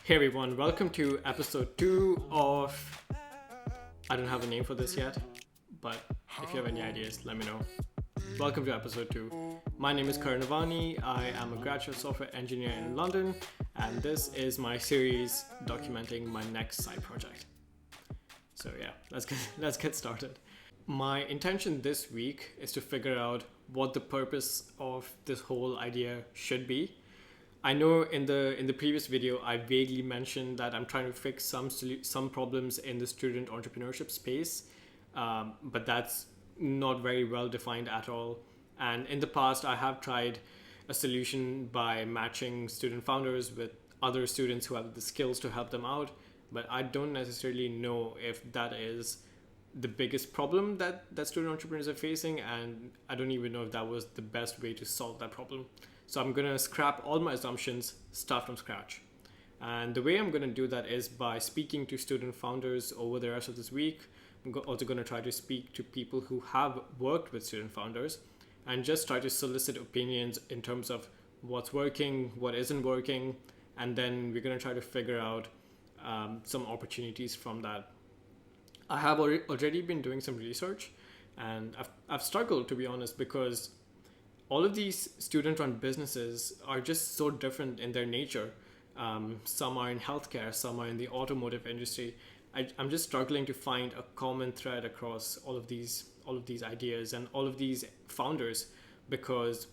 Hey everyone, welcome to episode 2 of. I don't have a name for this yet, but if you have any ideas, let me know. Welcome to episode 2. My name is Karan. I am a graduate software engineer in London, and this is my series documenting my next side project. So yeah, let's get started. My intention this week is to figure out what the purpose of this whole idea should be. I know in the previous video I vaguely mentioned that I'm trying to fix some problems in the student entrepreneurship space, but that's not very well defined at all. And in the past, I have tried a solution by matching student founders with other students who have the skills to help them out, but I don't necessarily know if that is the biggest problem that student entrepreneurs are facing, and I don't even know if that was the best way to solve that problem. So I'm going to scrap all my assumptions, start from scratch. And the way I'm going to do that is by speaking to student founders over the rest of this week. I'm also going to try to speak to people who have worked with student founders and just try to solicit opinions in terms of what's working, what isn't working, and then we're going to try to figure out some opportunities from that. I have already been doing some research, and I've struggled, to be honest, because all of these student-run businesses are just so different in their nature. Some are in healthcare, some are in the automotive industry. I'm just struggling to find a common thread across all of these ideas and all of these founders, because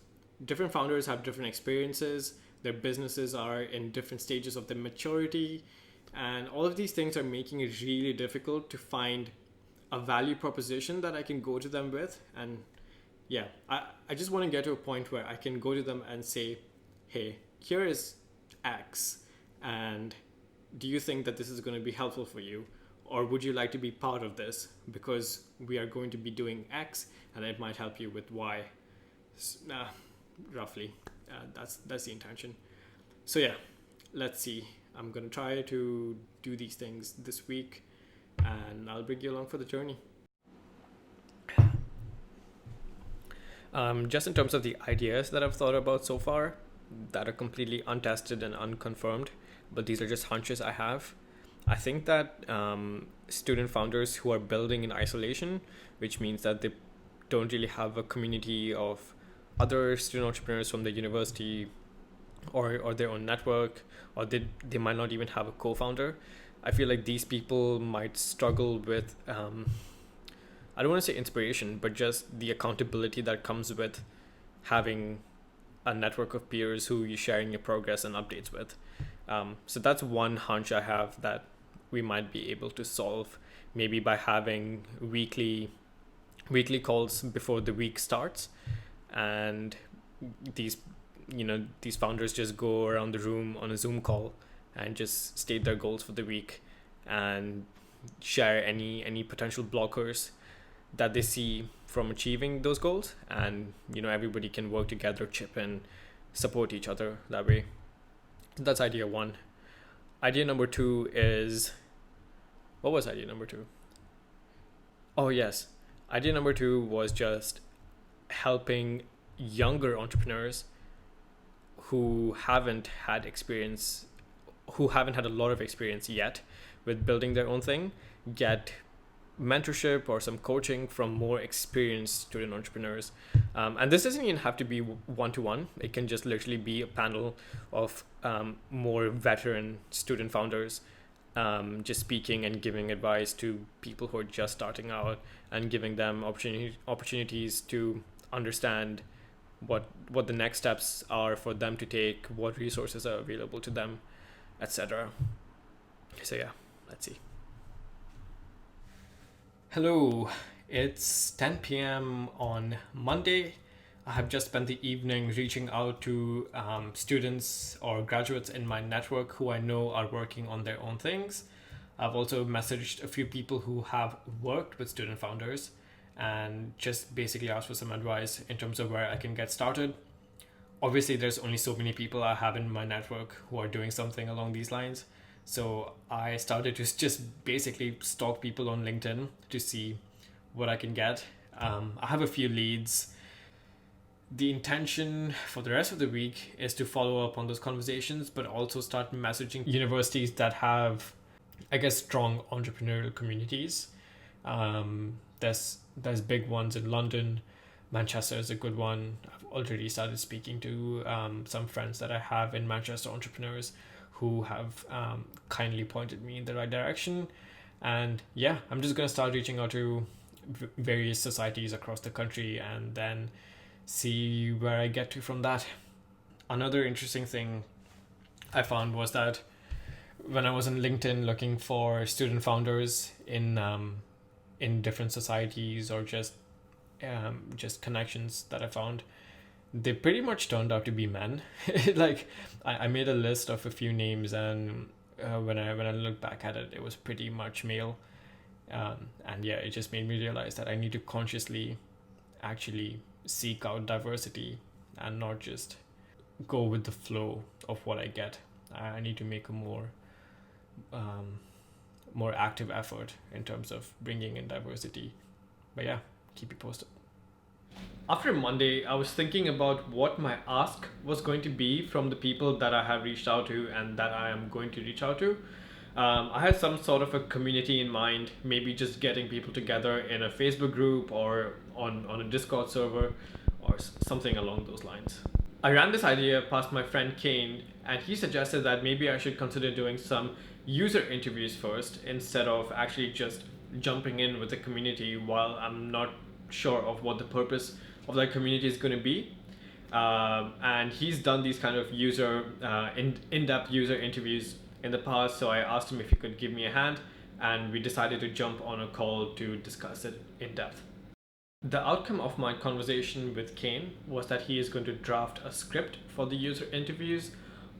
different founders have different experiences. Their businesses are in different stages of their maturity, and all of these things are making it really difficult to find a value proposition that I can go to them with. And yeah, I just want to get to a point where I can go to them and say, hey, here is X, and do you think that this is going to be helpful for you? Or would you like to be part of this? Because we are going to be doing X, and it might help you with Y. Roughly. That's the intention. So yeah, let's see. I'm going to try to do these things this week, and I'll bring you along for the journey. Just in terms of the ideas that I've thought about so far that are completely untested and unconfirmed, but these are just hunches I have. I think that student founders who are building in isolation, which means that they don't really have a community of other student entrepreneurs from the university or their own network, or they might not even have a co-founder. I feel like these people might struggle with I don't want to say inspiration, but just the accountability that comes with having a network of peers who you're sharing your progress and updates with. So that's one hunch I have that we might be able to solve, maybe by having weekly calls before the week starts, and these these founders just go around the room on a Zoom call and just state their goals for the week and share any potential blockers that they see from achieving those goals, and everybody can work together, chip in, support each other that way. That's idea one. Idea number two is, what was idea number two? Oh yes, idea number two was just helping younger entrepreneurs who haven't had a lot of experience yet with building their own thing, get mentorship or some coaching from more experienced student entrepreneurs. And this doesn't even have to be one-to-one. It can just literally be a panel of more veteran student founders, just speaking and giving advice to people who are just starting out and giving them opportunities to understand what the next steps are for them to take, what resources are available to them, etc. So yeah, let's see. Hello, it's 10 p.m. on Monday. I have just spent the evening reaching out to students or graduates in my network who I know are working on their own things. I've also messaged a few people who have worked with student founders and just basically asked for some advice in terms of where I can get started. Obviously, there's only so many people I have in my network who are doing something along these lines. So I started to just basically stalk people on LinkedIn to see what I can get. I have a few leads The intention for the rest of the week is to follow up on those conversations, but also start messaging universities that have, I guess, strong entrepreneurial communities. There's big ones in London. Manchester is a good one. I've already started speaking to some friends that I have in Manchester, entrepreneurs who have kindly pointed me in the right direction. And yeah, I'm just gonna start reaching out to various societies across the country and then see where I get to from that. Another interesting thing I found was that when I was on LinkedIn looking for student founders in different societies or just connections that I found, they pretty much turned out to be men. Like I made a list of a few names, and when I look back at it, it was pretty much male. And yeah, it just made me realize that I need to consciously actually seek out diversity and not just go with the flow of what I get. I need to make a more active effort in terms of bringing in diversity. But yeah, keep you posted. After Monday, I was thinking about what my ask was going to be from the people that I have reached out to and that I am going to reach out to. I had some sort of a community in mind, maybe just getting people together in a Facebook group or on a Discord server or something along those lines. I ran this idea past my friend Kane, and he suggested that maybe I should consider doing some user interviews first instead of actually just jumping in with the community while I'm not sure of what the purpose of that community is going to be. And he's done these kind of in-depth user interviews in the past, so I asked him if he could give me a hand, and we decided to jump on a call to discuss it in depth. The outcome of my conversation with Kane was that he is going to draft a script for the user interviews,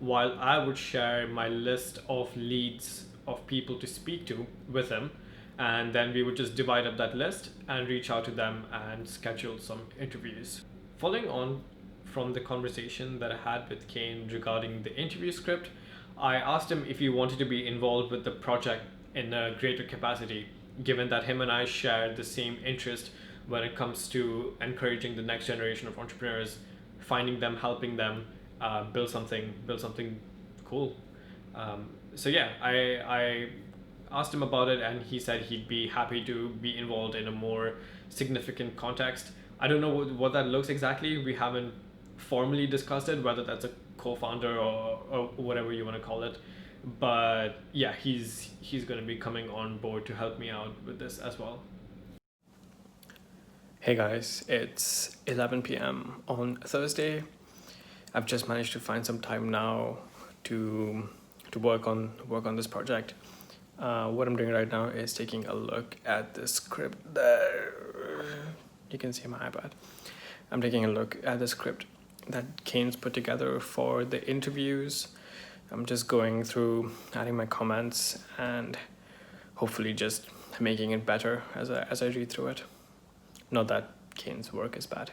while I would share my list of leads of people to speak to with him, and then we would just divide up that list and reach out to them and schedule some interviews. Following on from the conversation that I had with Kane regarding the interview script, I asked him if he wanted to be involved with the project in a greater capacity, given that him and I share the same interest when it comes to encouraging the next generation of entrepreneurs, finding them, helping them build something cool. So yeah, I asked him about it, and he said he'd be happy to be involved in a more significant context. I don't know what that looks exactly. We haven't formally discussed it, whether that's a co-founder or whatever you want to call it. But yeah, he's going to be coming on board to help me out with this as well. Hey guys, it's 11 p.m. on Thursday. I've just managed to find some time now to work on this project. What I'm doing right now is taking a look at the script there. You can see my iPad. I'm taking a look at the script that Kane's put together for the interviews. I'm just going through, adding my comments, and hopefully just making it better as I read through it. Not that Kane's work is bad.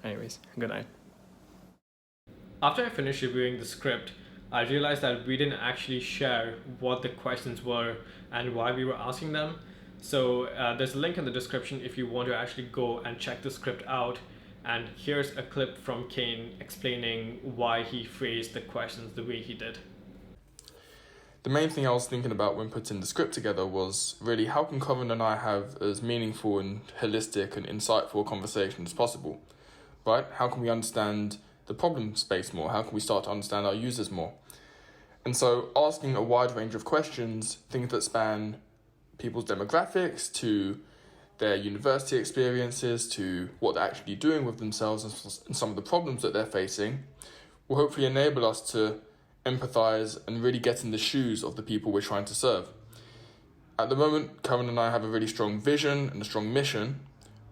Anyways, good night. After I finished reviewing the script, I realized that we didn't actually share what the questions were and why we were asking them. So there's a link in the description if you want to actually go and check the script out. And here's a clip from Kane explaining why he phrased the questions the way he did. The main thing I was thinking about when putting the script together was really how can Karan and I have as meaningful and holistic and insightful a conversation as possible, right? How can we understand the problem space more? How can we start to understand our users more? And so asking a wide range of questions, things that span people's demographics to their university experiences to what they're actually doing with themselves and some of the problems that they're facing, will hopefully enable us to empathize and really get in the shoes of the people we're trying to serve. At the moment, Karan and I have a really strong vision and a strong mission,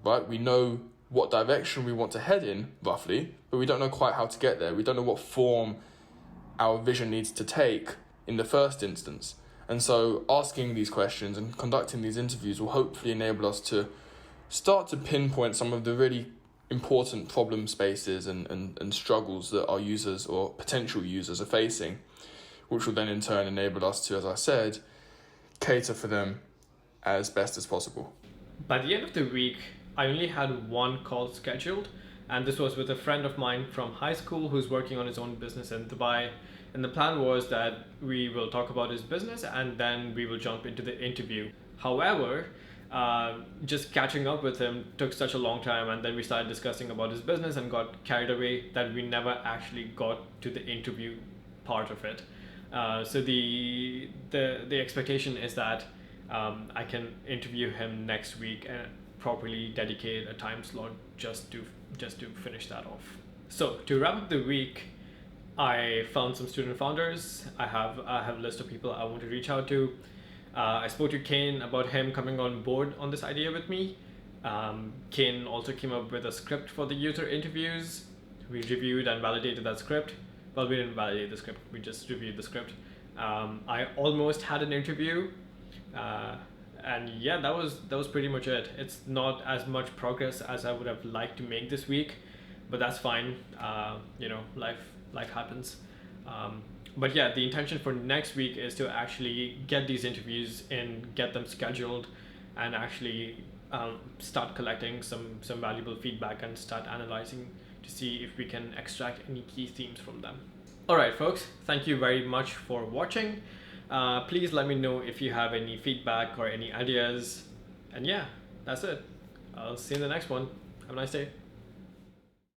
right? We know what direction we want to head in, roughly, but we don't know quite how to get there. We don't know what form our vision needs to take in the first instance. And so asking these questions and conducting these interviews will hopefully enable us to start to pinpoint some of the really important problem spaces and struggles that our users or potential users are facing, which will then in turn enable us to, as I said, cater for them as best as possible. By the end of the week, I only had one call scheduled, and this was with a friend of mine from high school who's working on his own business in Dubai. And the plan was that we will talk about his business and then we will jump into the interview. However, just catching up with him took such a long time, and then we started discussing about his business and got carried away that we never actually got to the interview part of it. So the expectation is that I can interview him next week and properly dedicate a time slot just to finish that off. So to wrap up the week, I found some student founders. I have a list of people I want to reach out to. I spoke to Kane about him coming on board on this idea with me. Kane also came up with a script for the user interviews. We reviewed and validated that script. Well, we didn't validate the script, we just reviewed the script. I almost had an interview. And yeah, that was pretty much it. It's not as much progress as I would have liked to make this week, but that's fine. Life happens. But yeah, the intention for next week is to actually get these interviews in, get them scheduled, and actually start collecting some valuable feedback and start analyzing to see if we can extract any key themes from them. All right, folks, thank you very much for watching. Please let me know if you have any feedback or any ideas. And yeah, that's it. I'll see you in the next one. Have a nice day.